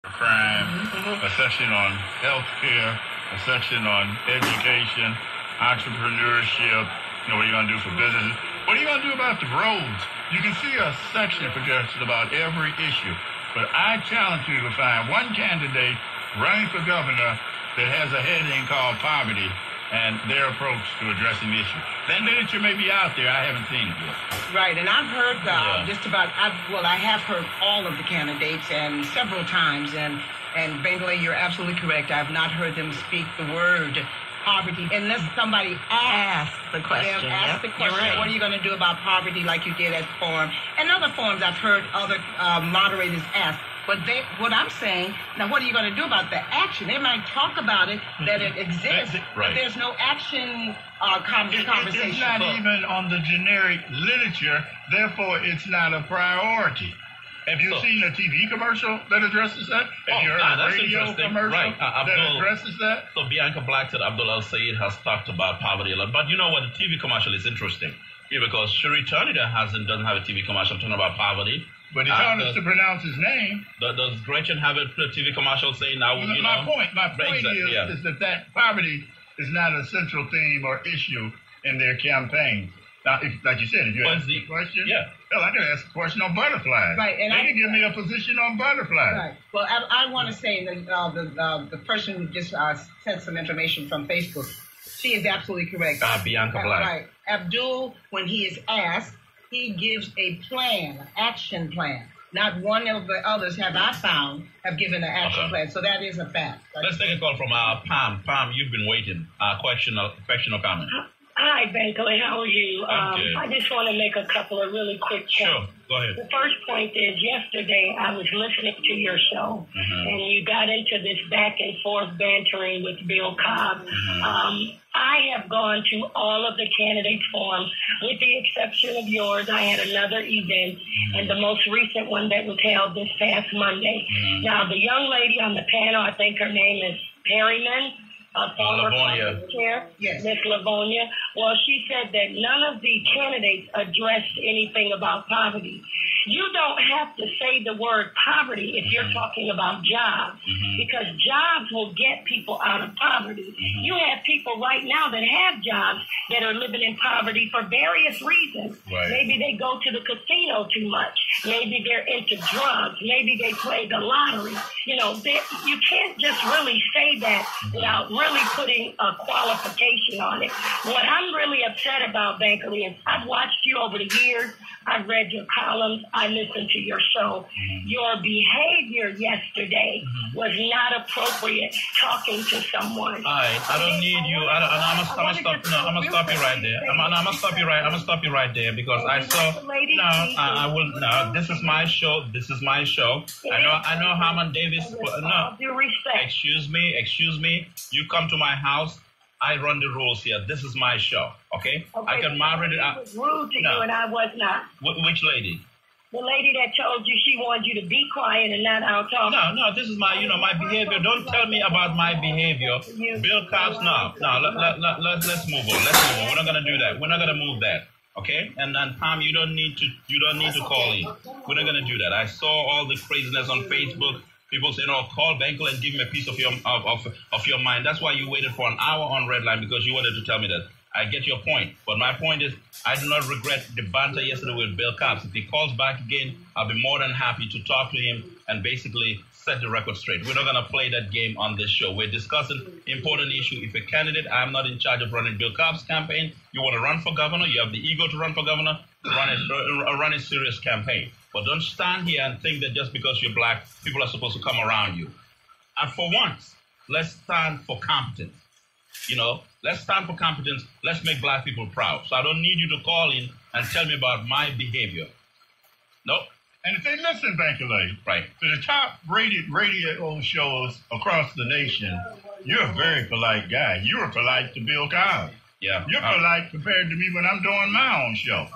crime, a section on health care, a section on education, entrepreneurship. You know, what are you going to do for businesses? What are you going to do about the roads? You can see a section projected about every issue. But I challenge you to find one candidate running for governor that has a heading called poverty and their approach to addressing the issue. That literature may be out there. I haven't seen it yet. Right, and I've heard I have heard all of the candidates and several times, and Bengley, you're absolutely correct. I've not heard them speak the word poverty unless somebody asks the question. Ask the question, right. What are you going to do about poverty, like you did at the forum? And other forums I've heard other moderators ask. But what I'm saying, now what are you going to do about the action? They might talk about it, that it exists, right. But there's no action conversation. It's not even on the generic literature, therefore it's not a priority. Have you seen a TV commercial that addresses that? Have you heard a radio commercial that addresses that? So Bianca Black said Abdul Al-Sayed has talked about poverty a lot. But you know what? The TV commercial is interesting. Yeah, because Shuri Turnida doesn't have a TV commercial talking about poverty. But he told us to pronounce his name. Does Gretchen have a TV commercial saying now? My point is that poverty is not a central theme or issue in their campaign. Now, like you said, if you ask the question, hell, I can ask a question on butterflies. Right, and they can give me a position on butterflies. Right. Well, I want to say that the person who just sent some information from Facebook, she is absolutely correct. Bianca Black. Right. Abdul, when he is asked, he gives a plan, an action plan. Not one of the others have given an action plan. So that is a fact. Let's take a call from Pam. Pam, you've been waiting. Question or comment? Hi, Benkley. How are you? I just want to make a couple of really quick points. Sure. Go ahead. The first point is yesterday I was listening to your show, and you got into this back and forth bantering with Bill Cobb. I have gone to all of the candidate forums, with the exception of yours. I had another event, and the most recent one that was held this past Monday. Now, the young lady on the panel, I think her name is Perryman, former chair, Miss Livonia. Well, she said that none of the candidates addressed anything about poverty. You don't have to say the word poverty if you're talking about jobs, because jobs will get people out of poverty. You have people right now that have jobs that are living in poverty for various reasons. Right. Maybe they go to the casino too much. Maybe they're into drugs. Maybe they play the lottery. You know, you can't just really say that without really putting a qualification on it. What I'm really upset about, Bankley, is I've watched you over the years. I've read your columns. I listened to your show. Your behavior yesterday was not appropriate talking to someone. I don't need you. I'm gonna stop you right there. I'm gonna stop you right there because I saw. I will. No, this is my show. I know Harmon Davis. No. Due respect. Excuse me. You come to my house. I run the rules here. This is my show, okay? I can moderate it. I was rude to you, and I was not. Which lady? The lady that told you she wanted you to be quiet and not out talking. No. This is my behavior. Don't tell me about my behavior. Bill Cobb's, no. Let's move on. We're not gonna do that. We're not gonna move that, okay? And Pam, you don't need to call in. We're not gonna do that. I saw all the craziness on Facebook. People say, call Benkel and give him a piece of your mind. That's why you waited for an hour on Redline, because you wanted to tell me that. I get your point. But my point is, I do not regret the banter yesterday with Bill Cobbs. If he calls back again, I'll be more than happy to talk to him and basically set the record straight. We're not going to play that game on this show. We're discussing important issue. If a candidate, I'm not in charge of running Bill Cobb's campaign. You want to run for governor, you have the ego to run for governor, run a serious campaign. But don't stand here and think that just because you're black, people are supposed to come around you. And for once, let's stand for competence. Let's stand for competence. Let's make black people proud. So I don't need you to call in and tell me about my behavior. Nope. And if they listen, Bankalay, right, to the top-rated radio shows across the nation, you're a very polite guy. You were polite to Bill Cobb. Yeah. You're polite compared to me when I'm doing my own show.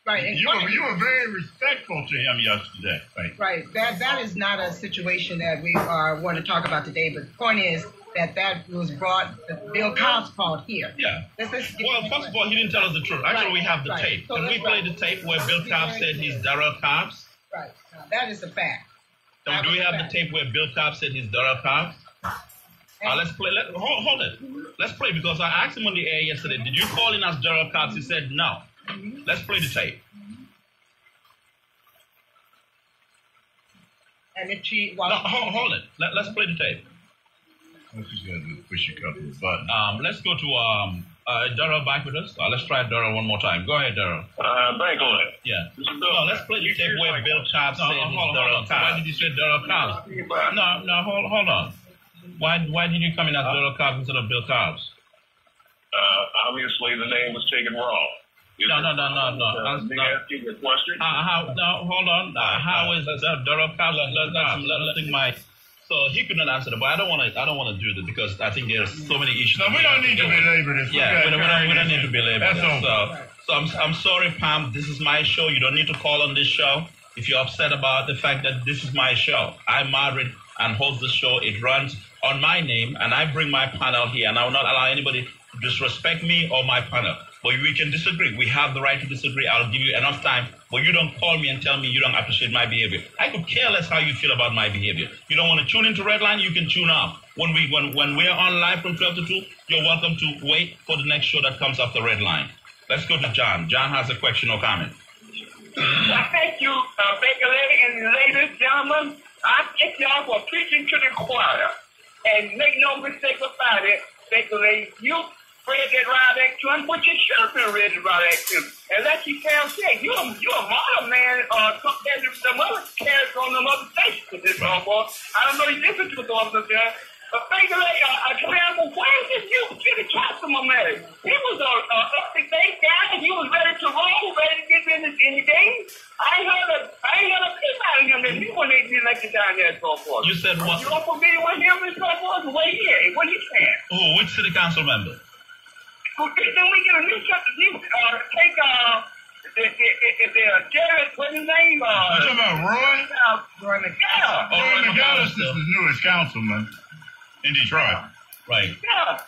Right. You were very respectful to him yesterday. Right. That is not a situation that we want to talk about today. But the point is that was brought, Bill Cobb's fault here. Yeah. Well, first of all, he didn't tell us the truth. Actually, we have the tape. So can we play the tape where Bill Cobb said he's Darrell Cobbs? Right. That is a fact. So do we have the tape where Bill Cobb said he's Daryl Cobb? Let's play. Hold it. Let's play because I asked him on the air yesterday, did you call in as Daryl Cobb? He said no. Let's play the tape. And if she No, hold it. Let's play the tape. What she's going to do is push a couple of buttons. Let's go to Daryl back with us. Let's try Daryl one more time. Go ahead, Daryl. Bangle. Yeah. No, let's play the tape where Bill Cobb said he's Daryl Cobb. Why did you say Daryl Cobb? No, hold on. Why did you come in as Daryl Cobb instead of Bill Cobb? Obviously, the name was taken wrong. No. May I ask you a question? Hold on. How is Daryl Cobb? Let's think my. So he could not answer that, but I don't want to do that because I think there's so many issues. No, we don't need to belabor this. Yeah, we don't need to belabor this. That's all. So I'm sorry, Pam. This is my show. You don't need to call on this show if you're upset about the fact that this is my show. I moderate and host the show. It runs on my name, and I bring my panel here, and I will not allow anybody to disrespect me or my panel. But we can disagree. We have the right to disagree. I'll give you enough time. But you don't call me and tell me you don't appreciate my behavior. I could care less how you feel about my behavior. You don't want to tune into Redline, you can tune off. When we're on live from 12 to 2, you're welcome to wait for the next show that comes after Redline. Let's go to John. John has a question or comment. Well, thank you, Baker Lady and ladies, gentlemen. I thank y'all for preaching to the choir. And make no mistake about it, Baker Lady, you read that right act too, but you should have been read that right act too. And like you can say, you're a model man compared to some other characters on them other stations with this boy. I don't know the difference with those of them. But Baker Lady, why is this you to Councilman Mary? He was a up-to-date guy, and he was ready to roll, ready to get in the game. I ain't heard a peep out of him that he wasn't able to be elected down there and so forth. You said what? You don't familiar with him and so forth? What he is? What he saying? Oh, which city council member? Well, then we get a new take Jared, what's his name? You talking about Roy? Roy McGowan. Roy McGowan is the newest councilman in Detroit. Right. Yeah.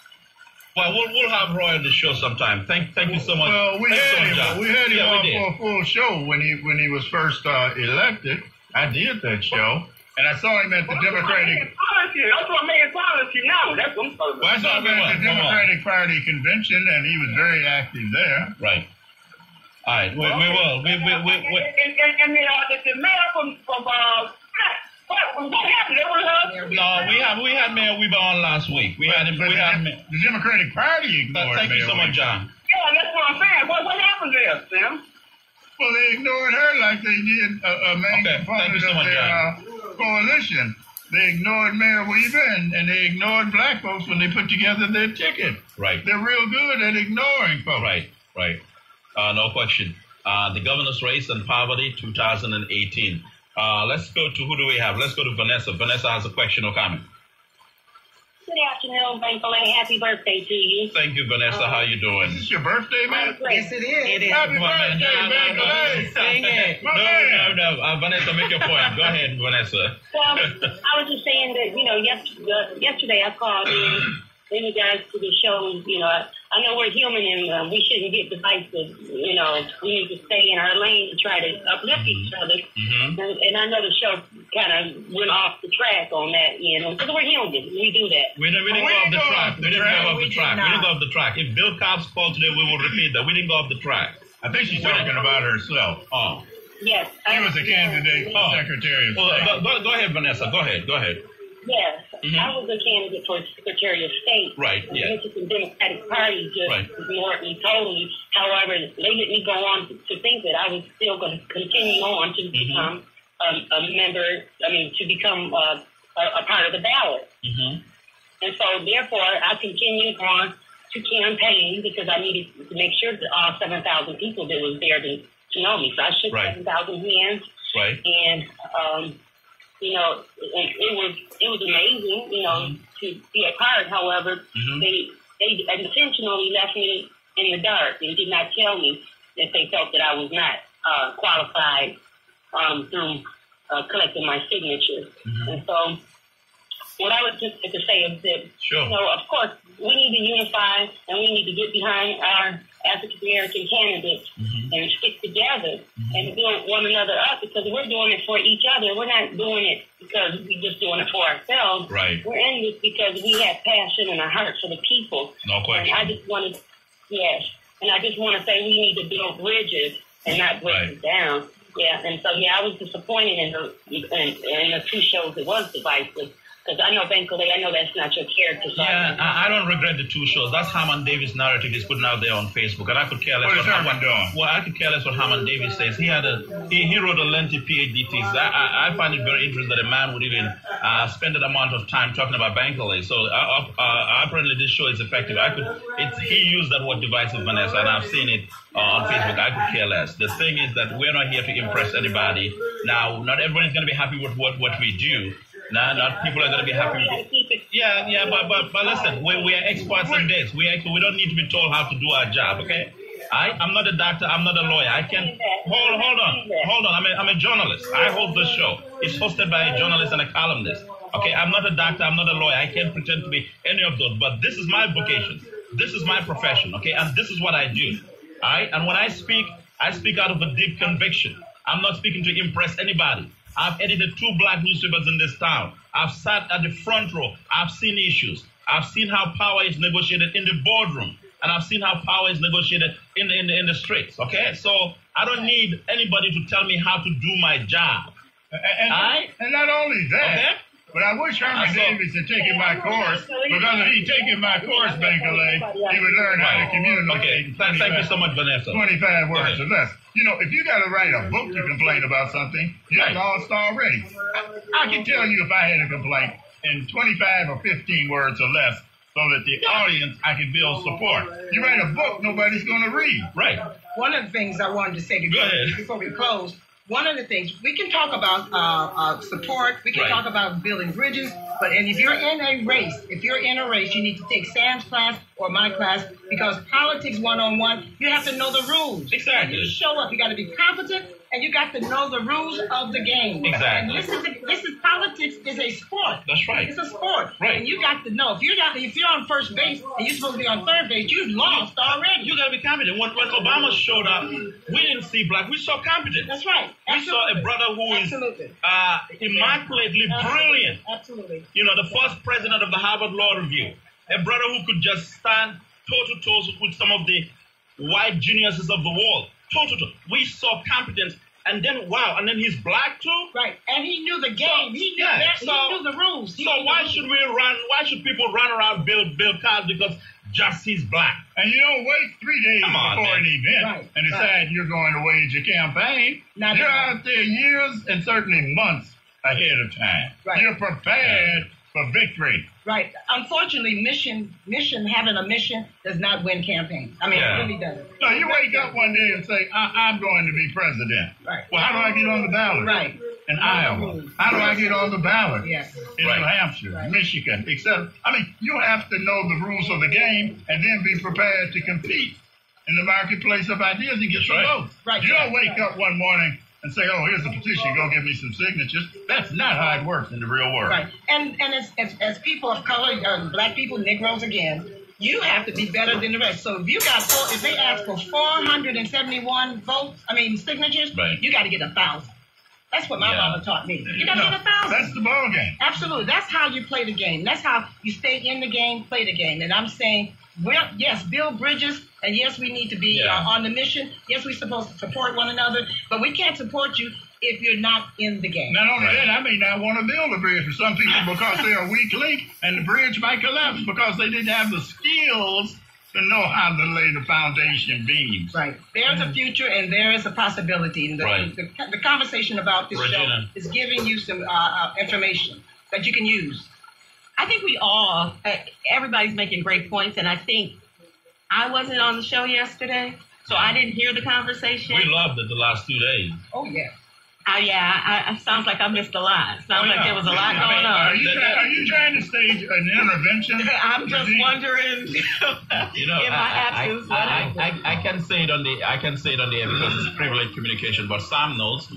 Well, we'll have Roy on the show sometime. Thank you so much. Well, we had him on for a full show when he was first elected. I did that show. And I saw him at the Democratic. That's what made policy now. That's what I'm talking about. Well, I saw him at the Democratic Party convention, and he was very active there. Right. All right. We will. And the mayor from what happened? No, we had Mayor Weber on last week. We had him. The Democratic Party ignored Thank you so much, Weber. John. Yeah, that's what I'm saying. What happened there, Sam? Well, they ignored her like they did a main component of their coalition. They ignored Mayor Weaver and they ignored black folks when they put together their ticket. Right. They're real good at ignoring folks. Right. No question. The governor's race and poverty 2018. Let's go to, who do we have? Let's go to Vanessa. Vanessa has a question or comment. Good afternoon, Bankley. Happy birthday to you. Thank you, Vanessa. How you doing? Is this your birthday, man? Yes, it is. It is. Happy birthday, Bankley. Sing it. No. Vanessa, make your point. Go ahead, Vanessa. Well, I was just saying that, yesterday I called in regards to the show. I know we're human and we shouldn't get divisive. We need to stay in our lane and try to uplift each other. Mm-hmm. And I know the show kind of went off the track on that, because we're human. We do that. We didn't go off the track. We didn't go off the track. If Bill Cobb's called today, we will repeat that. We didn't go off the track. I think she's talking about herself. Oh. Yes. She was a candidate for Secretary of State. Go ahead, Vanessa. Go ahead. Yes, Mm-hmm. I was a candidate for Secretary of State. Right, yeah. The Michigan Democratic Party just Right. ignored me totally. However, they let me go on to think that I was still going to continue on to become a member, to become a part of the ballot. Mm-hmm. And so, therefore, I continued on to campaign because I needed to make sure that all 7,000 people that was there to know me. So I shook Right. 7,000 hands. Right. And, it was amazing, to be a part. However, they intentionally left me in the dark and did not tell me that they felt that I was not qualified through collecting my signature. Mm-hmm. And so what I would just like to say is that, Sure. of course, we need to unify and we need to get behind African American candidates and stick together and build one another up, because we're doing it for each other. We're not doing it because we're just doing it for ourselves. Right. We're in this because we have passion and a heart for the people. No question. And I just want to, and I just want to say we need to build bridges and not break them down. Yeah, and so I was disappointed in the two shows. It was divisive. Because I know, Bankley, I know that's not your character. So Yeah, I don't regret the two shows. That's Harmon Davis' narrative he's putting out there on Facebook, and I could care less What is Harmon doing? Well, I could care less what Harmon Davis says. He wrote a lengthy PhD thesis. I find it very interesting that a man would even spend that amount of time talking about Bankley. So apparently this show is effective. He used that word divisive, Vanessa, and I've seen it on Facebook. I could care less. The thing is that we're not here to impress anybody. Now, not everybody's going to be happy with what we do. Not people are going to be happy. But listen, we are experts in this. We don't need to be told how to do our job, okay? I'm not a doctor. I'm not a lawyer. I can hold on. I'm a journalist. I host this show. It's hosted by a journalist and a columnist. Okay, I'm not a doctor. I'm not a lawyer. I can't pretend to be any of those. But this is my vocation. This is my profession. Okay, and this is what I do. All right. And when I speak out of a deep conviction. I'm not speaking to impress anybody. I've edited 2 black newspapers in this town. I've sat at the front row. I've seen issues. I've seen how power is negotiated in the boardroom. And I've seen how power is negotiated in the streets. Okay? So I don't need anybody to tell me how to do my job. And not only that, okay? but I wish Harmon Davis had taken my course, because if he'd taken my course, Bankley, he would learn how to communicate. Okay. Thank you so much, Vanessa. 25 words or less. You know, if you got to write a book to complain about something, you're lost already. I can tell you if I had a complaint in 25 or 15 words or less, so that the audience, I can build support. You write a book, nobody's going to read. Right. One of the things I wanted to say before we close, one of the things, we can talk about support, we can talk about building bridges, but if you're in a race, you need to take Sam's class or my class, because politics 101, you have to know the rules. Exactly. When you show up, you got to be competent, and you got to know the rules of the game. Exactly. And this is politics is a sport. That's right. It's a sport. Right. And you got to know, if you're on first base and you're supposed to be on third base, you've lost already. You got to be competent. When Obama showed up, we didn't see black. We saw competence. That's right. We saw a brother who is immaculately brilliant. Absolutely. You know, the first president of the Harvard Law Review. A brother who could just stand toe-to-toe with some of the white geniuses of the world. Toe-to-toe. We saw competence. And then, and then he's black too? Right. And he knew the game. He knew the rules. So why should people run around Bill Cosby because just he's black? And you don't wait 3 days before an event and decide you're going to wage a campaign. You're out there years and certainly months ahead of time. Right. You're prepared for victory. Right. Unfortunately, having a mission does not win campaigns. I mean, it really doesn't. No, you wake up one day and say, I'm going to be president. Right. Well, how do I get on the ballot? Right. In Iowa. How do I get on the ballot? Yes. In New Hampshire, Michigan, etc. I mean, you have to know the rules of the game and then be prepared to compete in the marketplace of ideas and get some votes. Right. You don't wake up one morning and say, here's a petition, go give me some signatures. That's not how it works in the real world. Right. And as people of color, black people, Negroes again, you have to be better than the rest. So if they ask for 471 signatures, you got to get 1,000. That's what my mama taught me. You got to get 1,000. That's the ball game. Absolutely. That's how you play the game. That's how you stay in the game, play the game. And I'm saying, yes, build bridges, and yes, we need to be on the mission. Yes, we're supposed to support one another, but we can't support you if you're not in the game. Not only that, I may not want to build a bridge for some people because they're a weak link, and the bridge might collapse because they didn't have the skills to know how to lay the foundation beams. Right. There's a future and there is a possibility. And the conversation about this show is giving you some information that you can use. I think everybody's making great points, and I think I wasn't on the show yesterday, so I didn't hear the conversation. We loved it the last 2 days. Oh, yeah. It sounds like I missed a lot. Sounds like there was a lot going on. Are you trying to stage an intervention? I'm just wondering, in my absence, I can say it on the air because it's privileged communication, but Sam knows.